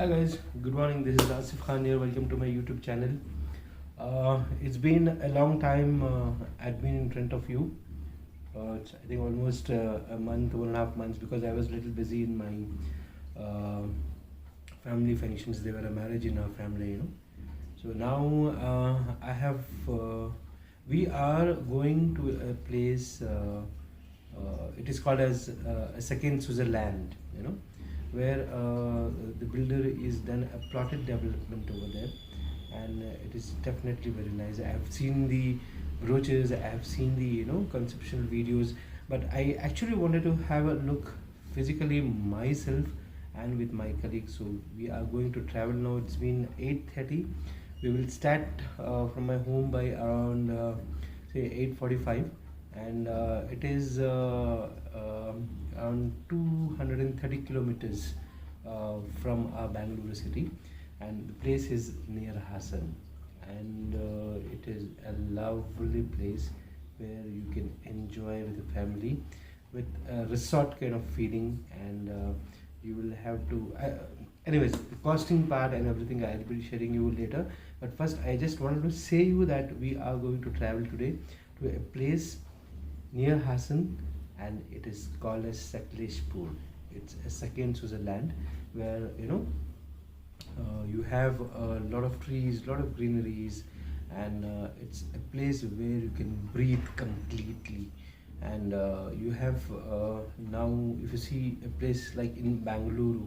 Hi guys, good morning. This is Asif Khan here. Welcome to my YouTube channel. It's been a long time I've been in front of you. I think almost a month, 1.5 months, because I was a little busy in my family functions. There were a marriage in our family. So now I have. We are going to a place. It is called as a second Switzerland. Where the builder is done a plotted development over there, and it is definitely very nice. I have seen the brochures, I have seen the conceptual videos, but I actually wanted to have a look physically myself and with my colleagues. So we are going to travel now. It's been 8:30. We will start from my home by around say 8:45, and it is around 230 kilometers from Bangalore city, and the place is near Hassan, and it is a lovely place where you can enjoy with the family with a resort kind of feeling, and you will have to anyways, the costing part and everything I'll be sharing you later. But first I just wanted to say you that we are going to travel today to a place near Hassan, and it is called as Sakleshpur. It's a second Switzerland where you have a lot of trees, lot of greeneries, and it's a place where you can breathe completely. And you have now, if you see a place like in Bangalore,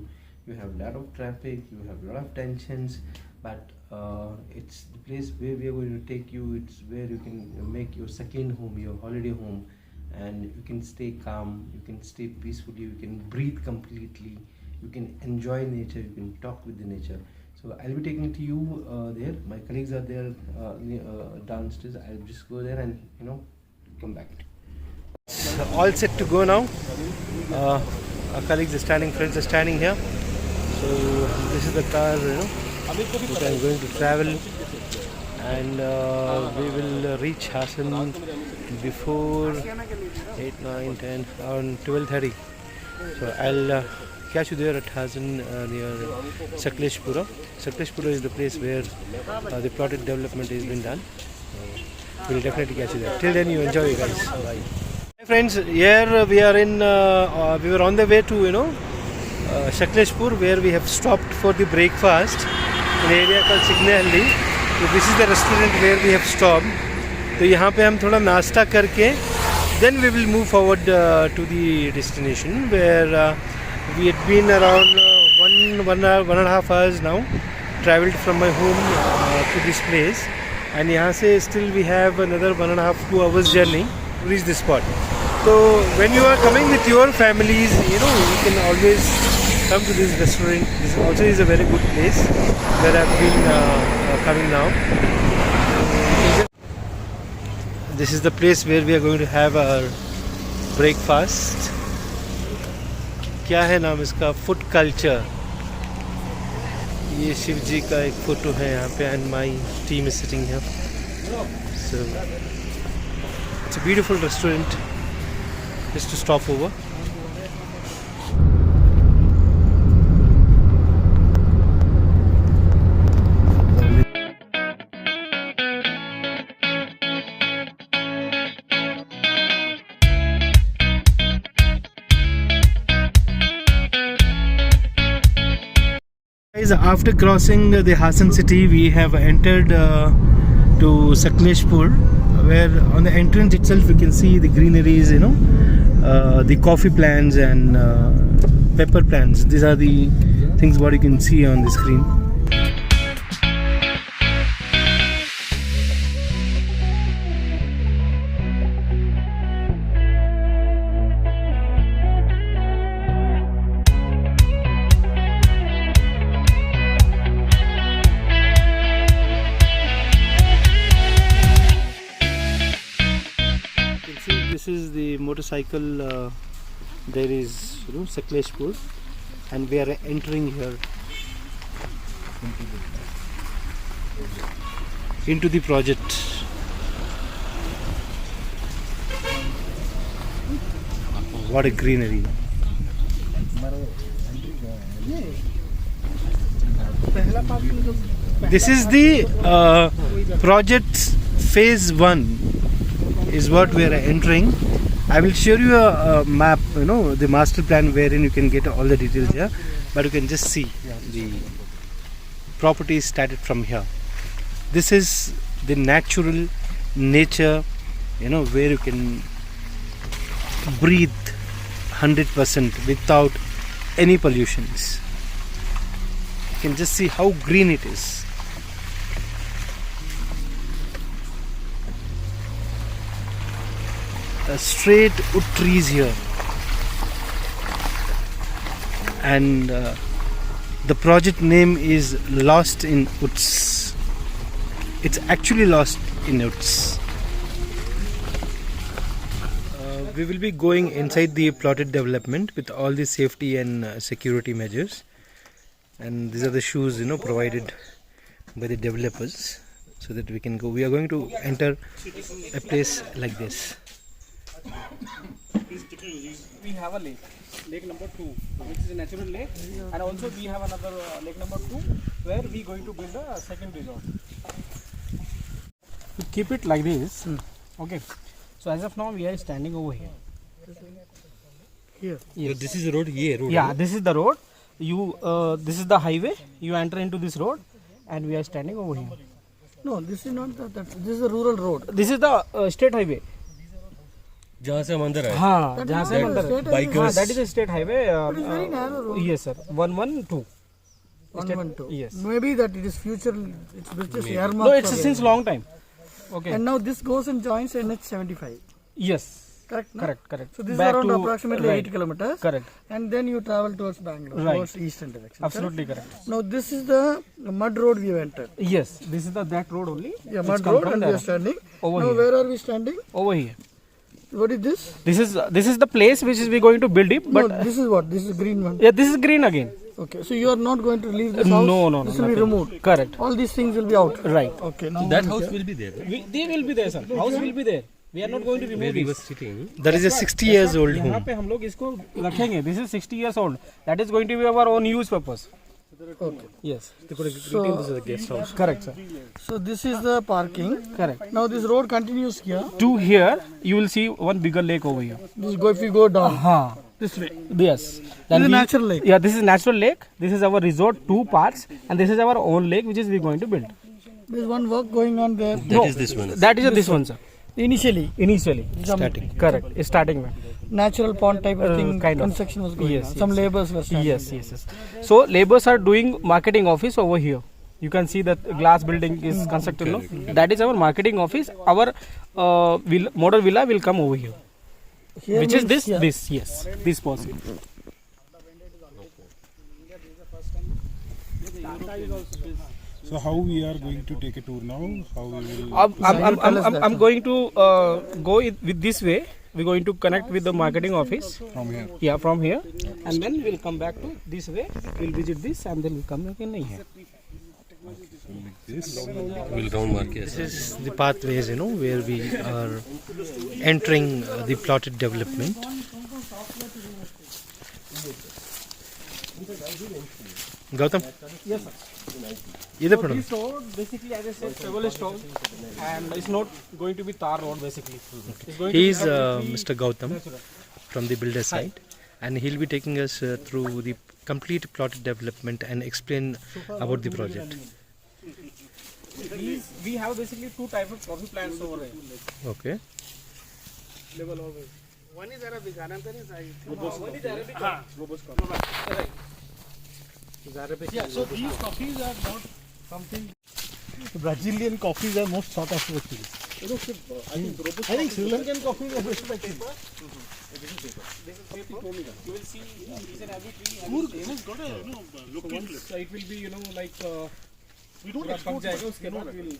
you have a lot of traffic, you have a lot of tensions, but it's the place where we are going to take you. It's where you can make your second home, your holiday home, and you can stay calm, you can stay peacefully, you can breathe completely, you can enjoy nature, you can talk with the nature. So I'll be taking to you there. My colleagues are there downstairs. I'll just go there and come back. So all set to go now. Our colleagues are standing, friends are standing here. So this is the car which I'm going to travel, and we will reach Hassan before 8, 9, 10, around 12:30. So I'll catch you there at Hassan near Sakleshpur. Sakleshpur is the place where the plotted development has been done. So we'll definitely catch you there. Till then, you enjoy, you guys. Bye. Hi friends, here we are in. We were on the way to Sakleshpur, where we have stopped for the breakfast in an area called Signahalli. So this is the restaurant where we have stopped. तो यहाँ पे हम थोड़ा नाश्ता करके then we will move forward to the destination, where we had been around 1.5 hours now, traveled from my home to this place, and यहाँ से still we have another 1.5 to 2 hours journey to reach this spot. So when you are coming with your families, you can always come to this restaurant. This also is a very good place where I've been coming now. This is the place where we are going to have our breakfast. क्या है नाम इसका? Food culture. ये शिव जी का एक photo है यहाँ पे, and my team is sitting here. So it's a beautiful restaurant just to stop over. After crossing the Hassan city, we have entered to Sakleshpur, where on the entrance itself you can see the greeneries, the coffee plants and pepper plants. These are the things what you can see on the screen. This is the motorcycle. There is Sakleshpur, and we are entering here into the project. What a greenery! This is the project's phase 1 is what we are entering. I will show you a map, the master plan wherein you can get all the details here, but you can just see the property is started from here. This is the natural nature, where you can breathe 100% without any pollutions. You can just see how green it is. Straight wood trees here, and the project name is Lost in Woods. It's actually lost in woods. We will be going inside the plotted development with all the safety and security measures, and these are the shoes provided by the developers so that we can go. We are going to enter a place like this. We have a lake number 2, which is a natural lake, and also we have another lake number 2 where we are going to build a second resort. We keep it like this. Okay, so as of now we are standing over here. Here? Yes. This is the road? Yeah, this is the road. This is the highway. You enter into this road and we are standing over here. No, this is not that. This is a rural road. This is the state highway. जहाँ से हम अंदर आए हाँ, जहाँ से हम अंदर Bikers. हाँ, that is a state highway. It is very narrow road. Yes, sir. 112. 112. Yes. Maybe that it is future. It's just earmarked. No, it's for since long time. Okay. And now this goes and joins NH75. Yes. Correct. No? Correct. So this Back is around to- approximately right. 8 kilometers. Correct. And then you travel towards Bangalore, Right. towards eastern direction. Absolutely correct. Now this is the mud road we have entered. Yes, this is that road only. Yeah, which mud come road, from and we there. are standing. Over Now here. where are we standing? Over here. What is this? This is the place which is we going to build it. But No, this is what? This is green one. yeah, this is green again. Okay, so you are not going to leave this house? No. This will be nothing. removed. Correct. All these things will be out. Right. Okay, now That house will be there. They will be there, sir. House will be there. We are not going to remove this. Sitting. That is a 60 years old यहाँ home. पे हम लोग इसको रखेंगे. This is 60 years old. That is going to be our own use purpose. Okay. Yes. So, This is a guest house. Correct, sir. so this is the parking. Correct. Now this road continues here. To here, you will see one bigger lake over here. This go if you go down Huh. this way. Yes. This is a natural lake. Yeah, this is natural lake. This is our resort, 2 parts, and this is our own lake which is we going to build. There is one work going on there. No, is this one. That is this one, sir. Initially, Initially. Starting. Correct. It's starting one. natural pond type of thing. kind of. Construction was going Yes, on. Some yes. laborers were standing. Yes. So laborers are doing marketing office over here. You can see that glass building is constructed. No? That is our marketing office. Our model villa will come over here. Here Which is means this? here. Yes. This possible. So how we are going to take a tour now? How we will? I'm going to go with this way. We're going to connect with the marketing office. From here. Yeah, from here, and then we'll come back to this way. We'll visit this, and then we'll come again here. This. Will round mark. This is the pathways, where we are entering the plotted development. Gautam? Yes, sir. Either So this road, basically, as I said, travel stone, and it's not going to be tar road, basically. It's going He is to be completely Mr. Gautam natural. from the builder side, and he'll be taking us through the complete plotted development and explain about the project. We have basically 2 types of coffee plants over there. Okay. One is Arabic, another is one is Arabic. Right. Yeah. So these coffees are not something. Brazilian coffees are most sought after actually. I think Sri Lankan coffees are best actually. You will see each and every tree. And Has got a local. once it will be, like We don't पूरा export पक जाएगा that. उसके बाद will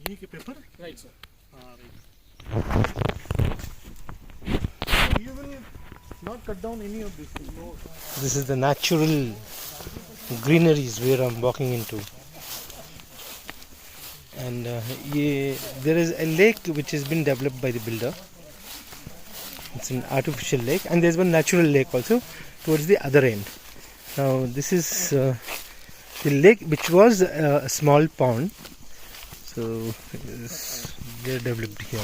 ये के paper? right, sir. So you will not cut down any of this. No. This is the natural greeneries where I'm walking into. And there is a lake which has been developed by the builder. It's an artificial lake, and there's one natural lake also towards the other end. Now this is the lake, which was a small pond. So they're developed here.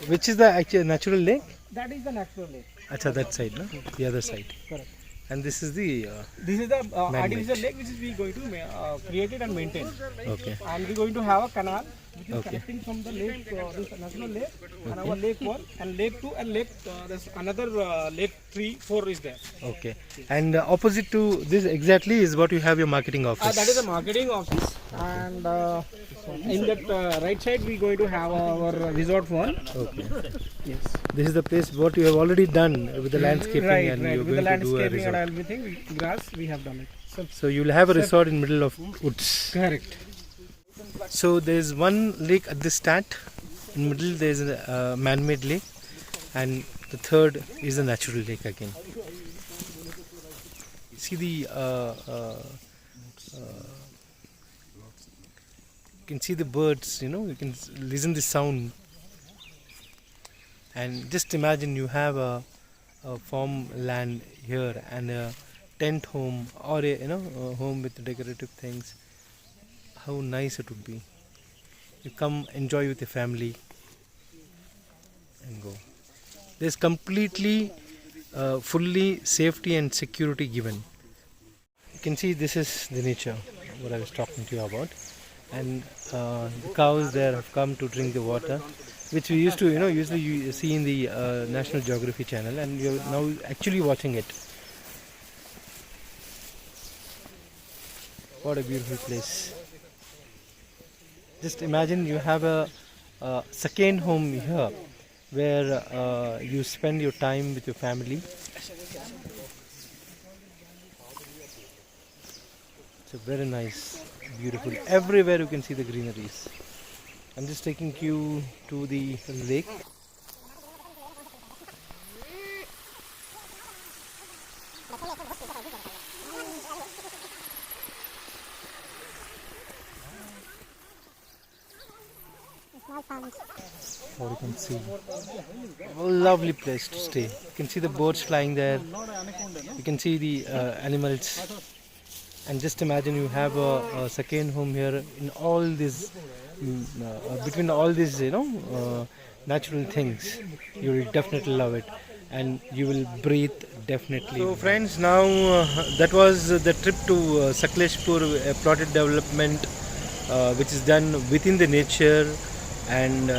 Which is the actual natural lake? That is the natural lake. Acha, that side, no? The other side. Correct. And this is the This is the Man-made. artificial lake which is we going to create it and maintain. okay. And we're going to have a canal which is Okay. connecting from the lake, this natural lake, and our lake 1 and lake 2 and lake, there's another lake 3, 4 is there. Okay. And opposite to this exactly is what you have your marketing office. That is a marketing office, and in that right side we're going to have our resort 1. Okay. Yes. This is the place what you have already done with the landscaping Right, and right. you're With the going to do a landscaping and resort. everything, grass, we have done it. So, So you'll have a resort in middle of woods. correct. So there's one lake at the start. In middle there's a man-made lake, and the third is a natural lake again. See the you can see the birds. You can listen the sound, and just imagine you have a farmland here and a tent home or a home with decorative things. How nice it would be. You come enjoy with your family and go. There's completely fully safety and security given. You can see this is the nature what I was talking to you about, and the cows there have come to drink the water, which we used to usually you see in the National Geography channel, and you're now actually watching it. What a beautiful place. Just imagine you have a second home here where you spend your time with your family. It's a very nice, beautiful. Everywhere you can see the greeneries. I'm just taking you to the lake. Or you can see a lovely place to stay. You can see the birds flying there. You can see the animals. And just imagine you have a second home here in all these, between all these, natural things. You will definitely love it, and you will breathe definitely. So friends, now that was the trip to Sakleshpur plotted development, which is done within the nature. And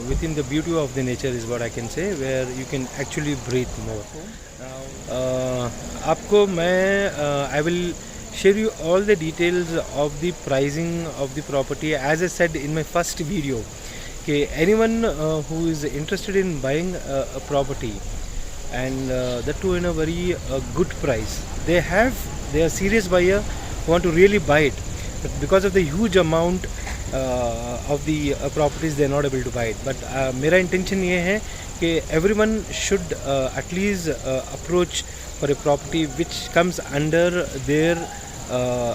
within the beauty of the nature is what I can say, where you can actually breathe more. आपको मैं I will share you all the details of the pricing of the property. As I said in my first video, okay, anyone who is interested in buying a property, and that too in a very good price, they are serious buyer who want to really buy it, but because of the huge amount of the properties they are not able to buy it. But मेरा intention ये है कि everyone should at least approach for a property which comes under their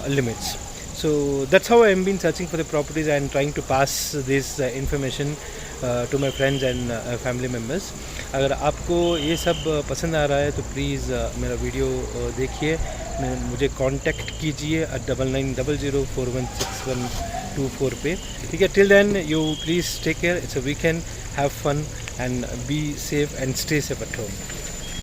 limits. So that's how I am been searching for the properties and trying to pass this information to my friends and family members. अगर आपको ये सब पसंद आ रहा है तो please मेरा video देखिए, मुझे कांटेक्ट कीजिए 9900416124 पे, ठीक है. Till then you please take care. It's a weekend. Have fun and be safe and stay safe at home.